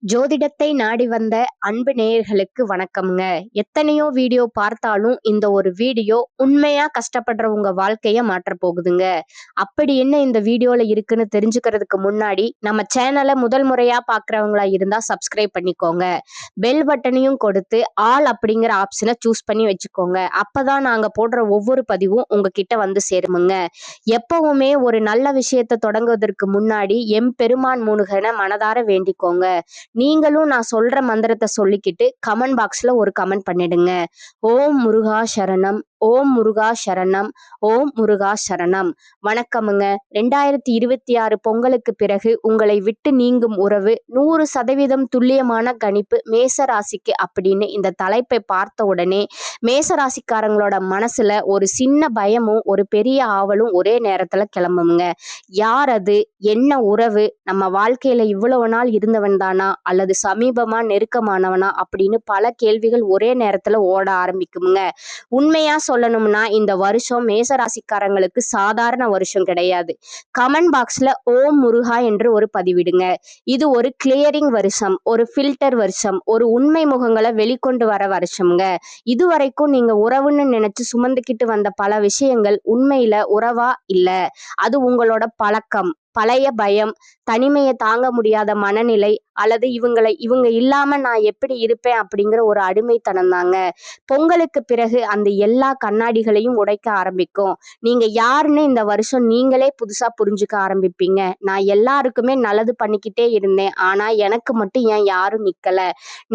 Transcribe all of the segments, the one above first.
ஜோதிடத்தை நாடி வந்த அன்பு நேயர்களுக்கு வணக்கம்ங்க. எத்தனையோ வீடியோ பார்த்தாலும் இந்த ஒரு வீடியோ உண்மையா கஷ்டப்படுறவங்க வாழ்க்கைய மாற்ற போகுதுங்க. அப்படி என்ன இந்த வீடியோல இருக்குன்னு தெரிஞ்சுக்கிறதுக்கு முன்னாடி நம்ம சேனலை முதல் முறையா பார்க்கறவங்களா இருந்தா சப்ஸ்கிரைப் பண்ணிக்கோங்க. பெல் பட்டனையும் கொடுத்து ஆல் அப்படிங்கிற ஆப்ஷனை சூஸ் பண்ணி வச்சுக்கோங்க. அப்பதான் நாங்க போடுற ஒவ்வொரு பதிவும் உங்ககிட்ட வந்து சேருமுங்க. எப்பவுமே ஒரு நல்ல விஷயத்தை தொடங்குவதற்கு முன்னாடி எம்பெருமான் முருகனை மனதார வேண்டிக்கோங்க. நீங்களும் நான் சொல்ற மந்திரத்தை சொல்லிக்கிட்டு கமெண்ட் பாக்ஸ்ல ஒரு கமெண்ட் பண்ணிடுங்க. ஓம் முருகா சரணம், ஓம் முருகா சரணம், ஓம் முருகா சரணம். வணக்கமுங்க. 2026 பொங்கலுக்கு பிறகு உங்களை விட்டு நீங்கும் உறவு 100% துல்லியமான கணிப்பு மேச ராசிக்கு அப்படின்னு இந்த தலைப்பை பார்த்த உடனே மேச ராசிக்காரங்களோட மனசுல ஒரு சின்ன பயமும் ஒரு பெரிய ஆவலும் ஒரே நேரத்துல கிளம்புங்க. யார் அது, என்ன உறவு, நம்ம வாழ்க்கையில இவ்வளவு நாள் இருந்தவன் தானா அல்லது சமீபமா நெருக்கமானவனா அப்படின்னு பல கேள்விகள் ஒரே நேரத்துல ஓட ஆரம்பிக்குங்க. உண்மையா சொல்லணும்னா இந்த வருஷம் மேசராசிக்காரங்களுக்கு சாதாரண வருஷம் கிடையாது. கமெண்ட் பாக்ஸ்ல ஓம் முருகா என்று ஒரு பதிவிடுங்க. இது ஒரு கிளியரிங் வருஷம், ஒரு ஃபில்டர் வருஷம், ஒரு உண்மை முகங்களை வெளிக்கொண்டு வர வருஷம்ங்க. இதுவரைக்கும் நீங்க உறவுன்னு நினைச்சு சுமந்துக்கிட்டு வந்த பல விஷயங்கள் உண்மையில உறவா இல்ல, அது உங்களோட பழக்கம், பழைய பயம், தனிமையை தாங்க முடியாத மனநிலை, அல்லது இவங்க இல்லாம நான் எப்படி இருப்பேன் அப்படிங்கிற ஒரு அடிமைத்தனம் தாங்க. பொங்கலுக்கு பிறகு அந்த எல்லா கண்ணாடிகளையும் உடைக்க ஆரம்பிக்கும். நீங்க யாருன்னு இந்த வருஷம் நீங்களே புதுசா புரிஞ்சுக்க ஆரம்பிப்பீங்க. நான் எல்லாருக்குமே நல்லது பண்ணிக்கிட்டே இருந்தேன், ஆனா எனக்கு மட்டும் ஏன் யாரும் நிக்கல,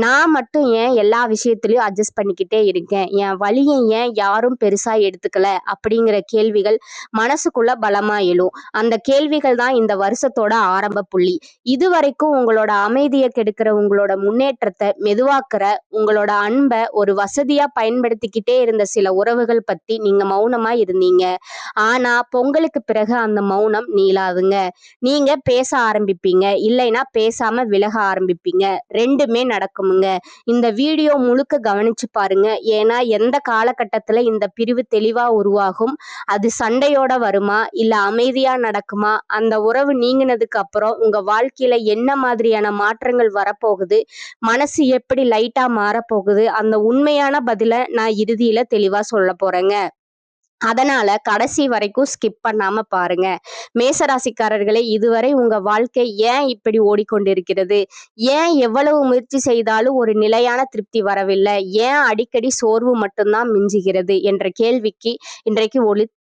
நான் மட்டும் ஏன் எல்லா விஷயத்திலயும் அட்ஜஸ்ட் பண்ணிக்கிட்டே இருக்கேன், என் வலியை ஏன் யாரும் பெருசா எடுத்துக்கல அப்படிங்கிற கேள்விகள் மனசுக்குள்ள பலமா எழும். அந்த கேள்விகள் தான் இந்த வருஷத்தோட ஆரம்ப புள்ளி. இதுவரைக்கும் உங்களோட அமைதியை கெடுக்கிற, உங்களோட முன்னேற்றத்தை மெதுவாக்குற, உங்களோட அன்பை ஒரு வசதியா பயன்படுத்திக்கிட்டே இருந்த சில உறவுகள் பத்தி நீங்க மௌனமா இருந்தீங்க. ஆனா பொங்கலுக்கு பிறகு அந்த மௌனம் நீளாதுங்க. நீங்க பேச ஆரம்பிப்பீங்க, இல்லைன்னா பேசாம விலக ஆரம்பிப்பீங்க. ரெண்டுமே நடக்குமுங்க. இந்த வீடியோ முழுக்க கவனிச்சு பாருங்க. ஏன்னா எந்த காலகட்டத்துல இந்த பிரிவு தெளிவா உருவாகும், அது சண்டையோட வருமா இல்ல அமைதியா நடக்குமா, அந்த உறவு நீங்கினதுக்கு அப்புறம் உங்க வாழ்க்கையில என்ன மாதிரியான மாற்றங்கள் வரப்போகுது, மனசு எப்படி லைட்டா மாறப்போகுது, அந்த உண்மையான பதில நான் இறுதியில தெளிவா சொல்ல போறேங்க. அதனால கடைசி வரைக்கும் ஸ்கிப் பண்ணாம பாருங்க. மேசராசிக்காரர்களே, இதுவரை உங்க வாழ்க்கை ஏன் இப்படி ஓடிக்கொண்டிருக்கிறது, ஏன் எவ்வளவு முயற்சி செய்தாலும் ஒரு நிலையான திருப்தி வரவில்லை, ஏன் அடிக்கடி சோர்வு மட்டும்தான் மிஞ்சுகிறது என்ற கேள்விக்கு இன்றைக்கு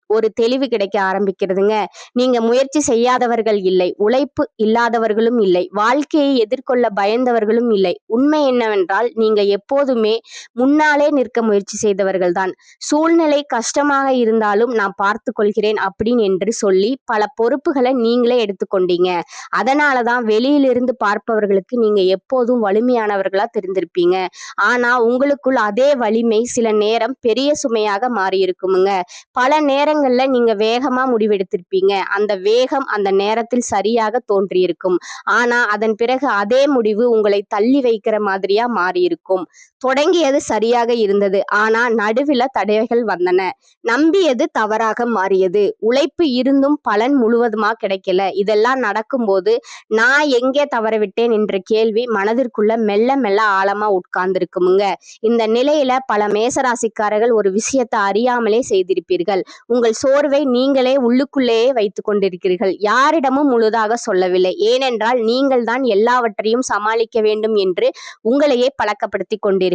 ஒரு தெளிவு கிடைக்க ஆரம்பிக்கிறதுங்க. நீங்க முயற்சி செய்யாதவர்கள் இல்லை, உழைப்பு இல்லாதவர்களும் இல்லை, வாழ்க்கையை எதிர்கொள்ள பயந்தவர்களும் இல்லை. உண்மை என்னவென்றால் நீங்க எப்போதுமே முன்னாலே நிற்க முயற்சி செய்தவர்கள் தான். சூழ்நிலை கஷ்டமாக இருந்தாலும் நான் பார்த்து கொள்கிறேன் அப்படின்னு என்று சொல்லி பல பொறுப்புகளை நீங்களே எடுத்துக்கொண்டீங்க. அதனாலதான் வெளியிலிருந்து பார்ப்பவர்களுக்கு நீங்க எப்போதும் வலிமையானவர்களா தெரிந்திருப்பீங்க. ஆனா உங்களுக்குள் அதே வலிமை சில நேரம் பெரிய சுமையாக மாறி இருக்குமுங்க. பல நேரங்கள்ல நீங்க வேகமா முடிவெடுத்திருப்பீங்க. அந்த வேகம் அந்த நேரத்தில் சரியாக தோன்றியிருக்கும். ஆனா அதன் பிறகு அதே முடிவு உங்களை தள்ளி வைக்கிற மாதிரியா மாறி இருக்கும். தொடங்கியது சரியாக இருந்தது, ஆனா நடுவில் தடைகள் வந்தன. நம்பியது தவறாக மாறியது. உழைப்பு இருந்தும் பலன் முழுவதுமா கிடைக்கல. இதெல்லாம் நடக்கும்போது நான் எங்கே தவறவிட்டேன் என்ற கேள்வி மனதிற்குள்ள மெல்ல மெல்ல ஆழமா உட்கார்ந்துருக்குமுங்க. இந்த நிலையில பல மேசராசிக்காரர்கள் ஒரு விஷயத்தை அறியாமலே செய்திருப்பீர்கள். உங்கள் சோர்வை நீங்களே உள்ளுக்குள்ளேயே வைத்துக் கொண்டிருக்கிறீர்கள். யாரிடமும் முழுதாக சொல்லவில்லை. ஏனென்றால் நீங்கள் தான் எல்லாவற்றையும் சமாளிக்க வேண்டும் என்று உங்களையே பழக்கப்படுத்தி கொண்டீர்கள்.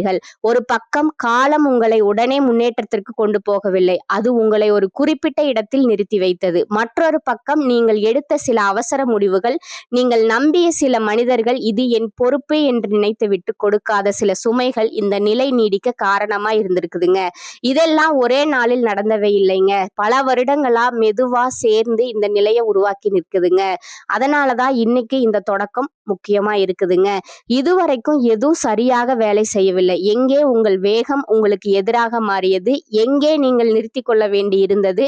ஒரு பக்கம் காலம் உங்களை உடனே முன்னேற்றத்திற்கு கொண்டு போகவில்லை, அது உங்களை ஒரு குறிப்பிட்ட இடத்தில் நிறுத்தி வைத்தது. மற்றொரு பக்கம் நீங்கள் எடுத்த சில அவசர முடிவுகள், நீங்கள் நம்பிய சில மனிதர்கள், இது என் பொறுப்பு என்று நினைத்துவிட்டு கொடுக்காத சில சுமைகள் இந்த நிலை நீடிக்க காரணமா இருந்திருக்குதுங்க. இதெல்லாம் ஒரே நாளில் நடந்தவை இல்லைங்க. பல வருடங்களா மெதுவா சேர்ந்து இந்த நிலையை உருவாக்கி நிற்குதுங்க. அதனாலதான் இன்னைக்கு இந்த தொடக்கம் முக்கியமா இருக்குதுங்க. இதுவரைக்கும் எதுவும் சரியாக வேலை செய்யவில்லை. எங்கே உங்கள் வேகம் உங்களுக்கு எதிராக மாறியது, எங்கே நீங்கள் நிறுத்தி கொள்ள வேண்டி இருந்தது,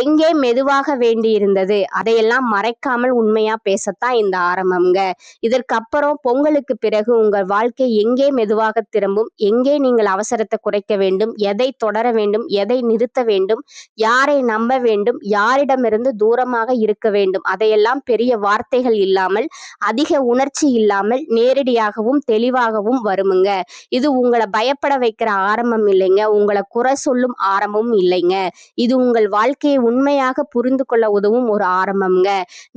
எங்கே மெதுவாக வேண்டி இருந்தது, அதையெல்லாம் மறைக்காமல் உண்மையா பேசத்தான் இந்த ஆரம்பம்ங்க. இதற்கப்புறம் பொங்கலுக்கு பிறகு உங்கள் வாழ்க்கை எங்கே மெதுவாக திரும்பும், எங்கே நீங்கள் அவசரத்தை குறைக்க வேண்டும், எதை தொடர வேண்டும், எதை நிறுத்த வேண்டும், யாரை யாரை நம்ப வேண்டும், யாரிடமிருந்து தூரமாக இருக்க வேண்டும், அதையெல்லாம் பெரிய வார்த்தைகள் இல்லாமல், அதிக உணர்ச்சி இல்லாமல் நேரடியாகவும் தெளிவாகவும் வருமுங்க. இது உங்களை பயப்பட வைக்கிற ஆரம்பம் இல்லைங்க, உங்களை குறை சொல்லும் ஆரம்பமும் இல்லைங்க. இது உங்கள் வாழ்க்கையை உண்மையாக புரிந்து கொள்ள உதவும் ஒரு ஆரம்பம்ங்க.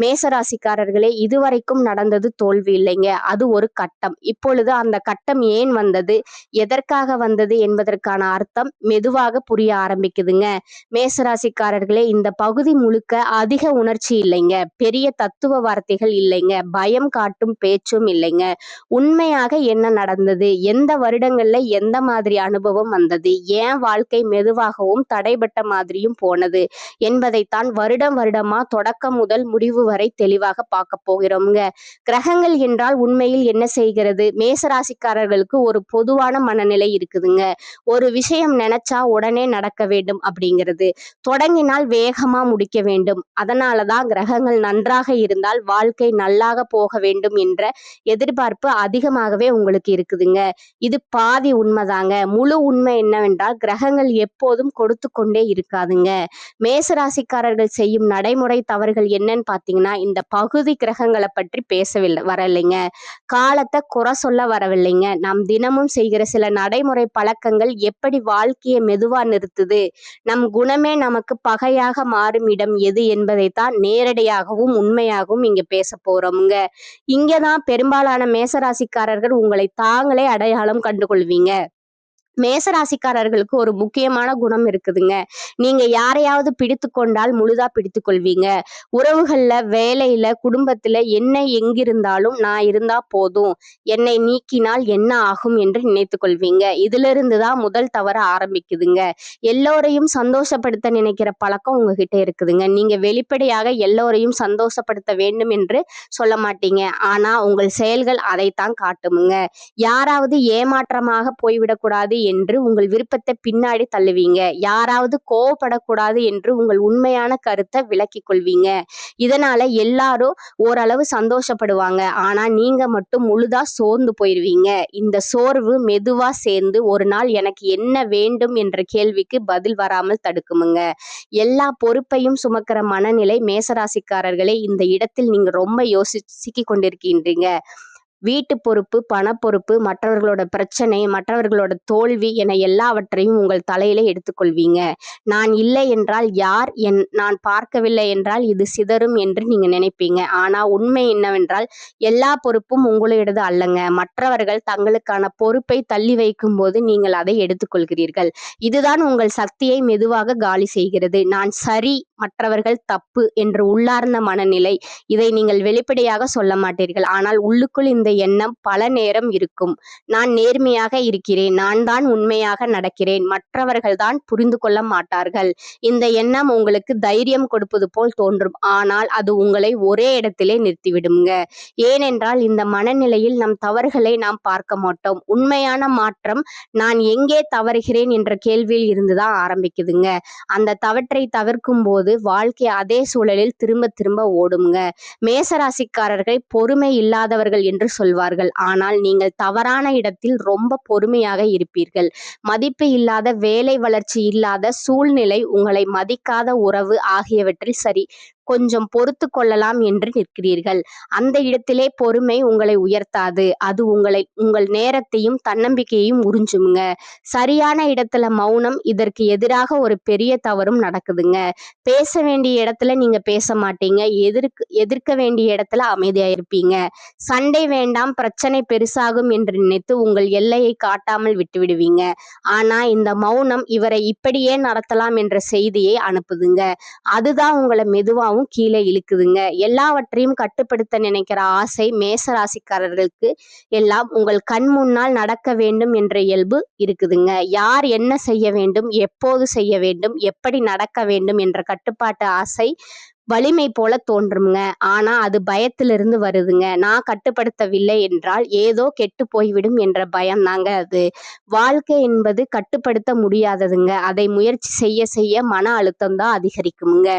மேசராசிக்காரர்களே, இதுவரைக்கும் நடந்தது தோல்வி இல்லைங்க, அது ஒரு கட்டம். இப்பொழுது அந்த கட்டம் ஏன் வந்தது, எதற்காக வந்தது என்பதற்கான அர்த்தம் மெதுவாக புரிய ஆரம்பிக்குதுங்க. மேசராசிக்காரர்களே, இந்த பகுதி முழுக்க அதிக உணர்ச்சி இல்லைங்க, பெரிய தத்துவ வார்த்தைகள் இல்லைங்க, பயம் காட்டும் பேச்சும் இல்லைங்க. உண்மையாக என்ன நடந்தது, எந்த வருடங்கள்ல எந்த மாதிரி அனுபவம் வந்தது, ஏன் வாழ்க்கை மெதுவாகவும் தடைபட்ட மாதிரியும் போனது என்பதைத்தான் வருடம் வருடமா தொடக்கம் முதல் முடிவு வரை தெளிவாக பார்க்க போகிறோம்ங்க. கிரகங்கள் என்றால் உண்மையில் என்ன செய்கிறது, மேசராசிக்காரர்களுக்கு ஒரு பொதுவான மனநிலை இருக்குதுங்க. ஒரு விஷயம் நினைச்சா உடனே நடக்க வேண்டும் அப்படிங்கிறது, தொடங்கினால் வேகமா முடிக்க வேண்டும், அதனாலதான் கிரகங்கள் நன்றாக இருந்தால் வாழ்க்கை நல்லாக போக வேண்டும் என்ற எதிர்பார்ப்பு அதிகமாகவே உங்களுக்கு இருக்குதுங்க. இது பாதி உண்மைதாங்க. முழு உண்மை என்னவென்றால் கிரகங்கள் எப்போதும் கொடுத்து கொண்டே இருக்காதுங்க. மேசராசிக்காரர்கள் செய்யும் நடைமுறை தவறுகள் என்னன்னு பாத்தீங்கன்னா, இந்த பகுதி கிரகங்களை பற்றி பேசவில்லை வரலைங்க, காலத்தை குறை சொல்ல வரவில்லைங்க. நாம் தினமும் செய்கிற சில நடைமுறை பழக்கங்கள் எப்படி வாழ்க்கையை மெதுவா நிறுத்துது, நம் குணமே நமக்கு பகையாக மாறும் இடம் எது என்பதைத்தான் நேரடியாகவும் உண்மையாகவும் இங்க பேச போறோமுங்க. இங்கதான் பெரும்பாலான மேசராசிக்காரர்கள் உங்களை தாங்களே அடையாளம் கண்டுகொள்வீங்க. மேசராசிக்காரர்களுக்கு ஒரு முக்கியமான குணம் இருக்குதுங்க. நீங்க யாரையாவது பிடித்து கொண்டால் முழுதா பிடித்து கொள்வீங்க. உறவுகள்ல, வேலையில, குடும்பத்துல என்ன எங்கிருந்தாலும் நான் இருந்தா போதும், என்னை நீக்கினால் என்ன ஆகும் என்று நினைத்து கொள்வீங்க. இதுல இருந்துதான் முதல் தவறு ஆரம்பிக்குதுங்க. எல்லோரையும் சந்தோஷப்படுத்த நினைக்கிற பழக்கம் உங்ககிட்ட இருக்குதுங்க. நீங்க வெளிப்படையாக எல்லோரையும் சந்தோஷப்படுத்த வேண்டும் என்று சொல்ல மாட்டீங்க, ஆனா உங்கள் செயல்கள் அதைத்தான் காட்டுமுங்க. யாராவது ஏமாற்றமாக போய்விடக்கூடாது என்று உங்கள் விருப்பத்தை பின்னாடி தள்ளுவீங்க. யாராவது கோவப்படக்கூடாது என்று உங்கள் உண்மையான கருத்தை விலக்கிக் கொள்வீங்க. இதனால எல்லாரும் ஓரளவு சந்தோஷப்படுவாங்க, ஆனா நீங்க மட்டும் முழுதா சோர்ந்து போயிருவீங்க. இந்த சோர்வு மெதுவா சேர்ந்து ஒரு நாள் எனக்கு என்ன வேண்டும் என்ற கேள்விக்கு பதில் வராமல் தடுக்குமுங்க. எல்லா பொறுப்பையும் சுமக்கிற மனநிலை மேசராசிக்காரர்களே, இந்த இடத்தில் நீங்க ரொம்ப யோசிச்சு கொண்டிருக்கின்றீங்க. வீட்டு பொறுப்பு, பணப்பொறுப்பு, மற்றவர்களோட பிரச்சனை, மற்றவர்களோட தோல்வி என எல்லாவற்றையும் உங்கள் தலையில எடுத்துக்கொள்வீங்க. நான் இல்லை என்றால் யார், நான் பார்க்கவில்லை என்றால் இது சிதறும் என்று நீங்க நினைப்பீங்க. ஆனா உண்மை என்னவென்றால் எல்லா பொறுப்பும் உங்களுடையது அல்லங்க. மற்றவர்கள் தங்களுக்கான பொறுப்பை தள்ளி வைக்கும் போது நீங்கள் அதை எடுத்துக்கொள்கிறீர்கள். இதுதான் உங்கள் சக்தியை மெதுவாக காலி செய்கிறது. நான் சரி, மற்றவர்கள் தப்பு என்று உள்ளார்ந்த மனநிலை. இதை நீங்கள் வெளிப்படையாக சொல்ல மாட்டீர்கள், ஆனால் உள்ளுக்குள் இந்த எண்ணம் பல நேரம் இருக்கும். நான் நேர்மையாக இருக்கிறேன், நான் தான் உண்மையாக நடக்கிறேன், மற்றவர்கள் தான் புரிந்து கொள்ள மாட்டார்கள். இந்த எண்ணம் உங்களுக்கு தைரியம் கொடுப்பது போல் தோன்றும், ஆனால் அது உங்களை ஒரே இடத்திலே நிறுத்திவிடுங்க. ஏனென்றால் இந்த மனநிலையில் நம் தவறுகளை நாம் பார்க்க மாட்டோம். உண்மையான மாற்றம் நான் எங்கே தவறுகிறேன் என்ற கேள்வியில் இருந்துதான் ஆரம்பிக்குதுங்க. அந்த தவற்றை தவிர்க்கும் போது வாழ்க்கை அதே சூழலில் திரும்ப திரும்ப ஓடுங்க. மேசராசிக்காரர்கள் பொறுமை இல்லாதவர்கள் என்று சொல்வார்கள், ஆனால் நீங்கள் தவறான இடத்தில் ரொம்ப பொறுமையாக இருப்பீர்கள். மதிப்பு இல்லாத, வேலை வளர்ச்சி இல்லாத சூழ்நிலை, உங்களை மதிக்காத உறவு ஆகியவற்றில் சரி கொஞ்சம் பொறுத்து கொள்ளலாம் என்று நிற்கிறீர்கள். அந்த இடத்திலே பொறுமை உங்களை உயர்த்தாது, அது உங்கள் நேரத்தையும் தன்னம்பிக்கையையும் உறிஞ்சுமுங்க. சரியான இடத்துல மௌனம், இதற்கு எதிராக ஒரு பெரிய தவறும் நடக்குதுங்க. பேச வேண்டிய இடத்துல நீங்க பேச மாட்டீங்க, எதிர்க்க வேண்டிய இடத்துல அமைதியா இருப்பீங்க. சண்டை வேண்டாம், பிரச்சனை பெருசாகும் என்று நினைத்து உங்கள் எல்லையை காட்டாமல் விட்டுவிடுவீங்க. ஆனா இந்த மௌனம் இவரை இப்படியே நடத்தலாம் என்ற செய்தியை அனுப்புதுங்க. அதுதான் உங்களை மெதுவாகவும் கீழே இழுக்குதுங்க. எல்லாவற்றையும் கட்டுப்படுத்த நினைக்கிற ஆசை மேசராசிக்காரர்களுக்கு எல்லாம் உங்கள் கண் முன்னால் நடக்க வேண்டும் என்ற இயல்பு இருக்குதுங்க. யார் என்ன செய்ய வேண்டும், எப்போது செய்ய வேண்டும், எப்படி நடக்க வேண்டும் என்ற கட்டுப்பாட்டு ஆசை வலிமை போல தோன்றுங்க. ஆனா அது பயத்திலிருந்து வருதுங்க. நான் கட்டுப்படுத்தவில்லை என்றால் ஏதோ கெட்டு போய்விடும் என்ற பயம்தாங்க அது. வாழ்க்கை என்பது கட்டுப்படுத்த முடியாததுங்க. அதை முயற்சி செய்ய செய்ய மன அழுத்தம் தான் அதிகரிக்குமுங்க.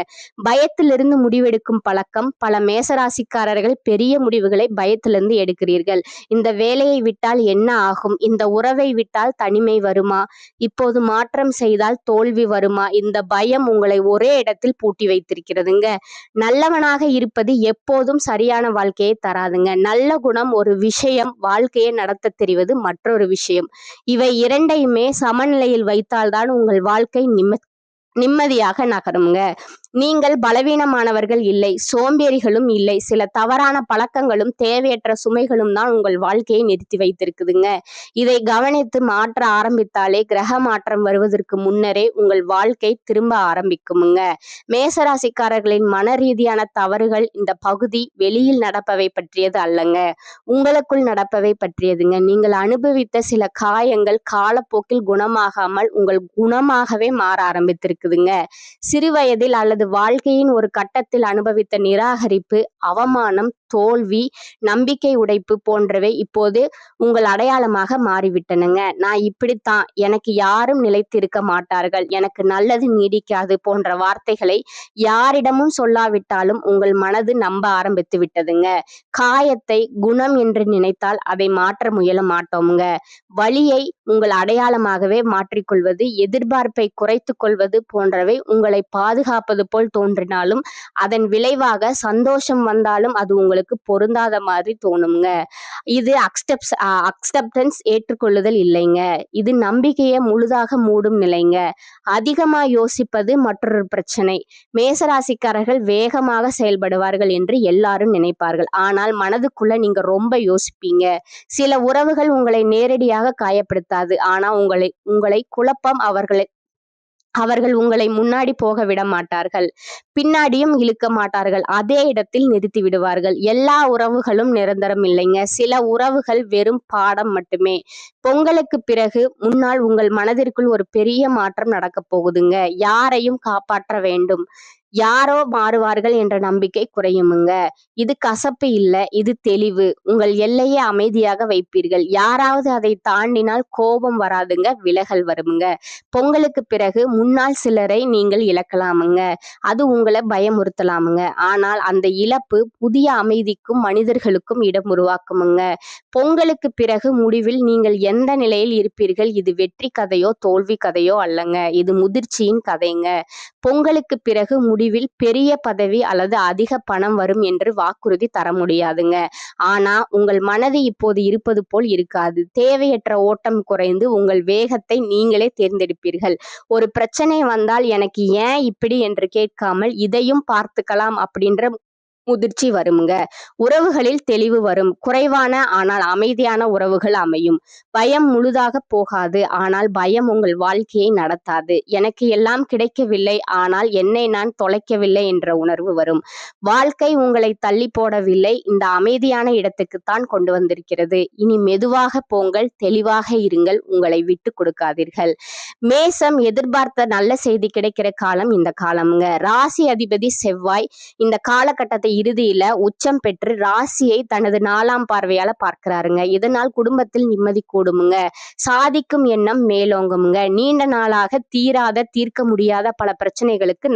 பயத்திலிருந்து முடிவெடுக்கும் பழக்கம் பல மேசராசிக்காரர்கள் பெரிய முடிவுகளை பயத்திலிருந்து எடுக்கிறீர்கள். இந்த வேலையை விட்டால் என்ன ஆகும்? இந்த உறவை விட்டால் தனிமை வருமா? இப்போது மாற்றம் செய்தால் தோல்வி வருமா? இந்த பயம் உங்களை ஒரே இடத்தில் பூட்டி வைத்திருக்கிறதுங்க. நல்லவனாக இருப்பது எப்போதும் சரியான வாழ்க்கையை தராதுங்க. நல்ல குணம் ஒரு விஷயம், வாழ்க்கையை நடத்த தெரிவது மற்றொரு விஷயம். இவை இரண்டையுமே சமநிலையில் வைத்தால்தான் உங்கள் வாழ்க்கை நிம்மதியாக நகருங்க. நீங்கள் பலவீனமானவர்கள் இல்லை, சோம்பேறிகளும் இல்லை. சில தவறான பழக்கங்களும் தேவையற்ற சுமைகளும் தான் உங்கள் வாழ்க்கையை நிறுத்தி வைத்திருக்குதுங்க. இதை கவனித்து மாற்ற ஆரம்பித்தாலே கிரக மாற்றம் வருவதற்கு முன்னரே உங்கள் வாழ்க்கை திரும்ப ஆரம்பிக்குமுங்க. மேசராசிக்காரர்களின் மன ரீதியான தவறுகள் இந்த பகுதி வெளியில் நடப்பவை பற்றியது அல்லங்க, உங்களுக்குள் நடப்பவை பற்றியதுங்க. நீங்கள் அனுபவித்த சில காயங்கள் காலப்போக்கில் குணமாகாமல் உங்கள் குணமாகவே மாற ஆரம்பித்திருக்குதுங்க. சிறு வயதில் அல்லது வாழ்க்கையின் ஒரு கட்டத்தில் அனுபவித்த நிராகரிப்பு, அவமானம், தோல்வி, நம்பிக்கை உடைப்பு போன்றவை இப்போது உங்கள் அடையாளமாக மாறிவிட்டனுங்க. நான் இப்படித்தான், எனக்கு யாரும் நிலைத்து இருக்க மாட்டார்கள், எனக்கு நல்லது நீடிக்காது போன்ற வார்த்தைகளை யாரிடமும் சொல்லாவிட்டாலும் உங்கள் மனது நம்ப ஆரம்பித்து விட்டதுங்க. காயத்தை குணம் என்று நினைத்தால் அதை மாற்ற முயல மாட்டோமுங்க. வலியை உங்கள் அடையாளமாகவே மாற்றிக்கொள்வது, எதிர்பார்ப்பை குறைத்து கொள்வது போன்றவை உங்களை பாதுகாப்பது போல் தோன்றினாலும் அதன் விளைவாக சந்தோஷம் வந்தாலும் அது உங்களுக்கு பொருந்தாத மாதிரி தோணுங்க. இது அக்செப்டன்ஸ், ஏற்றுக்கொள்ளுதல் இல்லைங்க. இது நம்பிக்கையை முழுதாக மூடும் நிலைங்க. அதிகமா யோசிப்பது மற்றொரு பிரச்சனை. மேசராசிக்காரர்கள் வேகமாக செயல்படுவார்கள் என்று எல்லாரும் நினைப்பார்கள். ஆனால் மனதுக்குள்ள நீங்க ரொம்ப யோசிப்பீங்க. சில உறவுகள் உங்களை நேரடியாக காயப்படுத்தாது, ஆனா உங்களை குழப்பம் அவர்கள் உங்களை முன்னாடி போக விட மாட்டார்கள், பின்னாடியும் இழுக்க மாட்டார்கள், அதே இடத்தில் நிறுத்தி விடுவார்கள். எல்லா உறவுகளும் நிரந்தரம் இல்லைங்க. சில உறவுகள் வெறும் பாடம் மட்டுமே. பொங்கலுக்கு பிறகு முன்னால் உங்கள் மனதிற்குள் ஒரு பெரிய மாற்றம் நடக்க போகுதுங்க. யாரையும் காப்பாற்ற வேண்டும், யாரோ மாறுவார்கள் என்ற நம்பிக்கை குறையுமுங்க. இது கசப்பு இல்ல, இது தெளிவு. உங்கள் எல்லையை அமைதியாக வைப்பீர்கள். யாராவது அதை தாண்டினால் கோபம் வராதுங்க, விலகல் வருமுங்க. பொங்கலுக்கு பிறகு முன்னாள் சிலரை நீங்கள் இழக்கலாமுங்க. அது உங்களை பயமுறுத்தலாமுங்க. ஆனால் அந்த இழப்பு புதிய அமைதிக்கும் மனிதர்களுக்கும் இடம் உருவாக்குமுங்க. பொங்கலுக்கு பிறகு முடிவில் நீங்கள் எந்த நிலையில் இருப்பீர்கள்? இது வெற்றி கதையோ தோல்வி கதையோ அல்லங்க, இது முதிர்ச்சியின் கதைங்க. பொங்கலுக்கு பிறகு முடிவில் பெரிய பதவி அல்லது அதிக பணம் வரும் என்று வாக்குறுதி தர முடியாதுங்க. ஆனா உங்கள் மனது இப்போது இருப்பது போல் இருக்காது. தேவையற்ற ஓட்டம் குறைந்து உங்கள் வேகத்தை நீங்களே தேர்ந்தெடுப்பீர்கள். ஒரு பிரச்சனை வந்தால் எனக்கு ஏன் இப்படி என்று கேட்காமல் இதையும் பார்த்துக்கலாம் அப்படின்ற முதிர்ச்சி வருமுங்க. உறவுகளில் தெளிவு வரும். குறைவான ஆனால் அமைதியான உறவுகள் அமையும். பயம் முழுதாக போகாது, ஆனால் பயம் உங்கள் வாழ்க்கையை நடத்தாது. எனக்கு எல்லாம் கிடைக்கவில்லை, ஆனால் என்னை நான் தொலைக்கவில்லை என்ற உணர்வு வரும். வாழ்க்கை உங்களை தள்ளி போடவில்லை, இந்த அமைதியான இடத்துக்குத்தான் கொண்டு வந்திருக்கிறது. இனி மெதுவாக போங்கள், தெளிவாக இருங்கள், உங்களை விட்டு கொடுக்காதீர்கள். மேசம் எதிர்பார்த்த நல்ல செய்தி கிடைக்கிற காலம் இந்த காலம்ங்க. ராசி அதிபதி செவ்வாய் இந்த காலகட்டத்தை இறுதியில உச்சம் பெற்று ராசியை தனது 4ஆம் பார்வையால பார்க்கிறாருங்க. இதனால் குடும்பத்தில் நிம்மதி கூடுமுங்க. சாதிக்கும் எண்ணம் மேலோங்குமுங்க. நீண்ட நாளாக தீர்க்க முடியாத பல பிரச்சனைகளுக்கு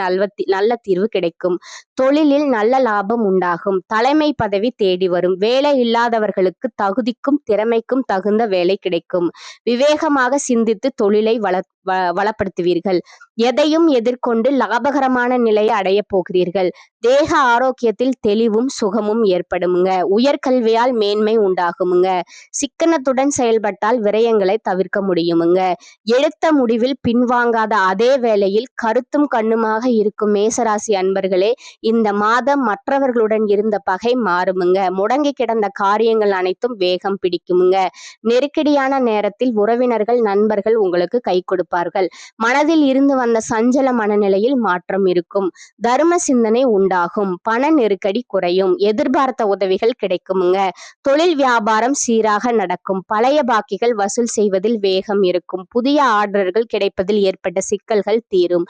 நல்ல தீர்வு கிடைக்கும். தொழிலில் நல்ல லாபம் உண்டாகும். தலைமை பதவி தேடி வரும். வேலை இல்லாதவர்களுக்கு தகுதிக்கும் திறமைக்கும் தகுந்த வேலை கிடைக்கும். விவேகமாக சிந்தித்து தொழிலை வளப்படுத்துவீர்கள். எதையும் எதிர்கொண்டு லாபகரமான நிலையை அடைய போகிறீர்கள். தேக ஆரோக்கியத்தில் தெளிவும் சுகமும் ஏற்படுமுங்க. உயர்கல்வியால் மேன்மை உண்டாகுமுங்க. சிக்கனத்துடன் செயல்பட்டால் விரயங்களை தவிர்க்க முடியுமுங்க. எடுத்த முடிவில் பின்வாங்காத அதே வேளையில் கருத்தும் கண்ணுமாக இருக்கும் மேசராசி அன்பர்களே, இந்த மாதம் மற்றவர்களுடன் இருந்த பகை மாறுமுங்க. முடங்கி கிடந்த காரியங்கள் அனைத்தும் வேகம் பிடிக்குமுங்க. நெருக்கடியான நேரத்தில் உறவினர்கள் நண்பர்கள் உங்களுக்கு கை கொடுப்பார்கள். இருப்பார்கள். மனதில் இருந்து வந்த சஞ்சல மனநிலையில் மாற்றம் இருக்கும். தர்ம சிந்தனை உண்டாகும். பண நெருக்கடி குறையும். எதிர்பார்த்த உதவிகள் கிடைக்குமுங்க. தொழில் வியாபாரம் சீராக நடக்கும். பழைய பாக்கிகள் வசூல் செய்வதில் வேகம் இருக்கும். புதிய ஆர்டர்கள் கிடைப்பதில் ஏற்பட்ட சிக்கல்கள் தீரும்.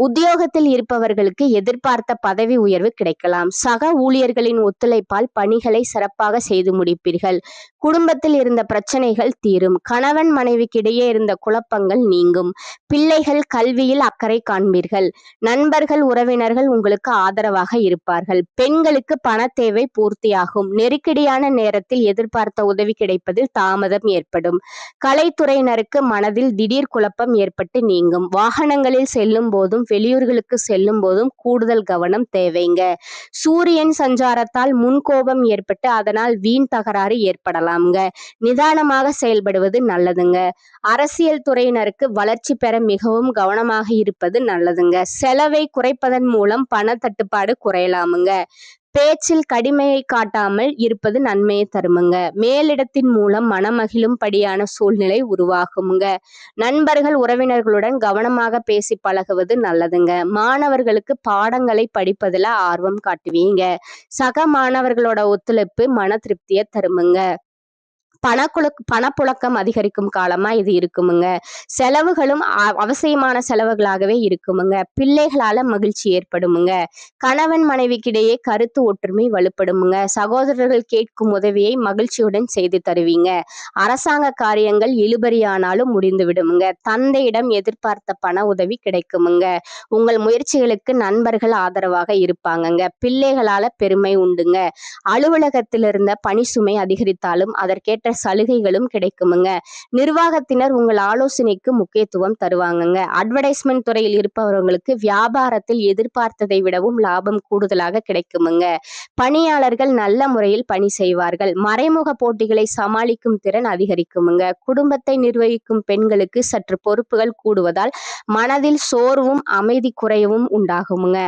உத்தியோகத்தில் இருப்பவர்களுக்கு எதிர்பார்த்த பதவி உயர்வு கிடைக்கலாம். சக ஊழியர்களின் ஒத்துழைப்பால் பணிகளை சிறப்பாக செய்து முடிப்பீர்கள். குடும்பத்தில் இருந்த பிரச்சனைகள் தீரும். கணவன் மனைவிக்கிடையே இருந்த குழப்பங்கள் நீங்கும். பிள்ளைகள் கல்வியில் அக்கறை காண்பீர்கள். நண்பர்கள் உறவினர்கள் உங்களுக்கு ஆதரவாக இருப்பார்கள். பெண்களுக்கு பண தேவை பூர்த்தியாகும். நெருக்கடியான நேரத்தில் எதிர்பார்த்த உதவி கிடைப்பதில் தாமதம் ஏற்படும். கலைத்துறையினருக்கு மனதில் திடீர் குழப்பம் ஏற்பட்டு நீங்கும். வாகனங்களில் செல்லும் போதும் வெளியூர்களுக்கு செல்லும் போதும் கூடுதல் கவனம் தேவைங்க. சூரியன் சஞ்சாரத்தால் முன்கோபம் ஏற்பட்டு அதனால் வீண் தகராறு ஏற்படலாம்ங்க. நிதானமாக செயல்படுவது நல்லதுங்க. அரசியல் துறையினருக்கு வளர்ச்சி பெற மிகவும் கவனமாக இருப்பது நல்லதுங்க. செலவை குறைப்பதன் மூலம் பண தட்டுப்பாடு குறையலாமுங்க. பேச்சில் கடுமையை காட்டாமல் இருப்பது நன்மையை தருமுங்க. மேலிடத்தின் மூலம் மனமகிழும் படியான சூழ்நிலை உருவாகுங்க. நண்பர்கள் உறவினர்களுடன் கவனமாக பேசி பழகுவது நல்லதுங்க. மாணவர்களுக்கு பாடங்களை படிப்பதில் ஆர்வம் காட்டுவீங்க. சக மாணவர்களோட ஒத்துழைப்பு மன திருப்தியை தருமுங்க. பணப்புழக்கம் அதிகரிக்கும் காலமா இது இருக்குமுங்க. செலவுகளும் அவசியமான செலவுகளாகவே இருக்குமுங்க. பிள்ளைகளால மகிழ்ச்சி ஏற்படுமுங்க. கணவன் மனைவிக்கிடையே கருத்து ஒற்றுமை வலுப்படுமுங்க. சகோதரர்கள் கேட்கும் உதவியை மகிழ்ச்சியுடன் செய்து தருவீங்க. அரசாங்க காரியங்கள் இழுபறியானாலும் முடிந்து விடுமுங்க. தந்தையிடம் எதிர்பார்த்த பண உதவி கிடைக்குமுங்க. உங்கள் முயற்சிகளுக்கு நண்பர்கள் ஆதரவாக இருப்பாங்கங்க. பிள்ளைகளால பெருமை உண்டுங்க. அலுவலகத்தில் இருந்த பணி சுமை அதிகரித்தாலும் அதற்கேற்ற சலுகைகளும் கிடைக்குமுங்க. நிர்வாகத்தினர் உங்கள் ஆலோசனைக்கு முக்கியத்துவம் தருவாங்கங்க. அட்வர்டைஸ்மெண்ட் துறையில் இருப்பவர்களுக்கு வியாபாரத்தில் எதிர்பார்த்ததை விடவும் லாபம் கூடுதலாக கிடைக்குமுங்க. பணியாளர்கள் நல்ல முறையில் பணி செய்வார்கள். மறைமுக போட்டிகளை சமாளிக்கும் திறன் அதிகரிக்குமுங்க. குடும்பத்தை நிர்வகிக்கும் பெண்களுக்கு சற்று பொறுப்புகள் கூடுவதால் மனதில் சோர்வும் அமைதி குறைவும் உண்டாகுமுங்க.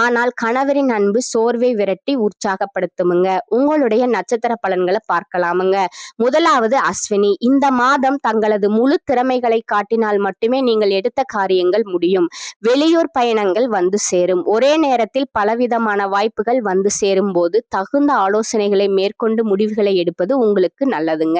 ஆனால் கணவரின் அன்பு சோர்வை விரட்டி உற்சாகப்படுத்துமுங்க. உங்களுடைய நட்சத்திர பலன்களை பார்க்கலாமுங்க. முதலாவது அஸ்வினி. இந்த மாதம் தங்களது முழு திறமைகளை காட்டினால் மட்டுமே நீங்கள் எடுத்த காரியங்கள் முடியும். வெளியூர் பயணங்கள் வந்து சேரும். ஒரே நேரத்தில் பலவிதமான வாய்ப்புகள் வந்து சேரும் போது தகுந்த ஆலோசனைகளை மேற்கொண்டு முடிவுகளை எடுப்பது உங்களுக்கு நல்லதுங்க.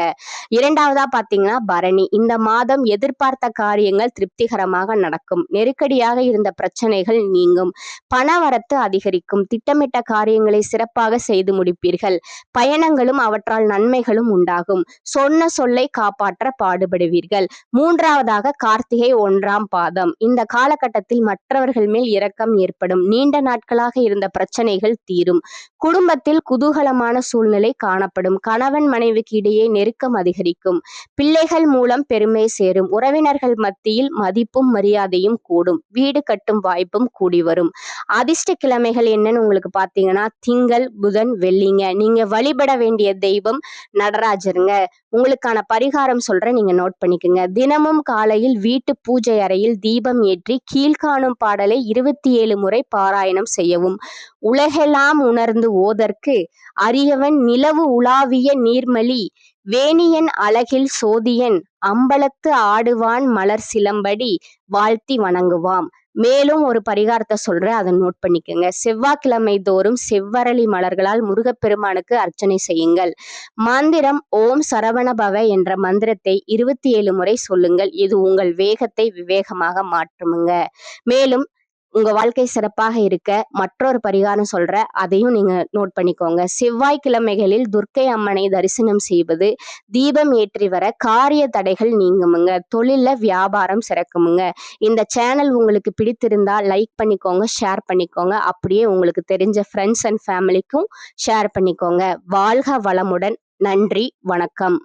இரண்டாவதா பாத்தீங்கன்னா பரணி. இந்த மாதம் எதிர்பார்த்த காரியங்கள் திருப்திகரமாக நடக்கும். நெருக்கடியாக இருந்த பிரச்சனைகள் நீங்கும். பணவரத்து அதிகரிக்கும். திட்டமிட்ட காரியங்களை சிறப்பாக செய்து முடிப்பீர்கள். பயணங்களும் அவற்றால் நன்மைகளும் உண்டாகும். சொன்ன சொல்லை காப்பாற்ற பாடுபடுவீர்கள். மூன்றாவதாக கார்த்திகை 1ஆம் பாதம். இந்த காலகட்டத்தில் மற்றவர்கள் மேல் இரக்கம் ஏற்படும். நீண்ட நாட்களாக இருந்த பிரச்சனைகள் தீரும். குடும்பத்தில் குதூகலமான சூழ்நிலை காணப்படும். கணவன் மனைவிக்கு இடையே நெருக்கம் அதிகரிக்கும். பிள்ளைகள் மூலம் பெருமை சேரும். உறவினர்கள் மத்தியில் மதிப்பும் மரியாதையும் கூடும். வீடு கட்டும் வாய்ப்பும் கூடி வரும். அதிர்ஷ்ட கிழமைகள் என்னன்னு உங்களுக்கு பாத்தீங்கன்னா திங்கள், புதன், வெள்ளிங்க. நீங்க வழிபட வேண்டிய தெய்வம் நடராஜருங்க. உங்களுக்கான பரிகாரம் சொல்றேன், நீங்க நோட் பண்ணிக்கோங்க. தினமும் காலையில் வீட்டு பூஜை அறையில் தீபம் ஏற்றி கீழ்காணும் பாடலை 27 முறை பாராயணம் செய்யவும். உலகெல்லாம் உணர்ந்து ஓதற்கு அரியவன் நிலவு உலாவிய நீர்மலி வேணியன் அழகில் சோதியன் அம்பலத்து ஆடுவான் மலர் சிலம்படி வாழ்த்தி வணங்குவாம். மேலும் ஒரு பரிகாரத்தை சொல்றேன், அதை நோட் பண்ணிக்கோங்க. செவ்வாய்க்கிழமை தோறும் செவ்வரளி மலர்களால் முருகப்பெருமானுக்கு அர்ச்சனை செய்யுங்கள். மந்திரம் ஓம் சரவணபவ என்ற மந்திரத்தை 27 முறை சொல்லுங்கள். இது உங்கள் வேகத்தை விவேகமாக மாற்றுமுங்க. மேலும் உங்க வாழ்க்கை சிறப்பாக இருக்க மற்றொரு பரிகாரம் சொல்ற, அதையும் நீங்க நோட் பண்ணிக்கோங்க. செவ்வாய்க்கிழமைகளில் துர்க்கை அம்மனை தரிசனம் செய்வது, தீபம் ஏற்றி வர காரிய தடைகள் நீங்குமுங்க. தொழில வியாபாரம் சிறக்குமுங்க. இந்த சேனல் உங்களுக்கு பிடித்திருந்தா லைக் பண்ணிக்கோங்க, ஷேர் பண்ணிக்கோங்க. அப்படியே உங்களுக்கு தெரிஞ்ச ஃப்ரெண்ட்ஸ் அண்ட் ஃபேமிலிக்கும் ஷேர் பண்ணிக்கோங்க. வாழ்க வளமுடன். நன்றி, வணக்கம்.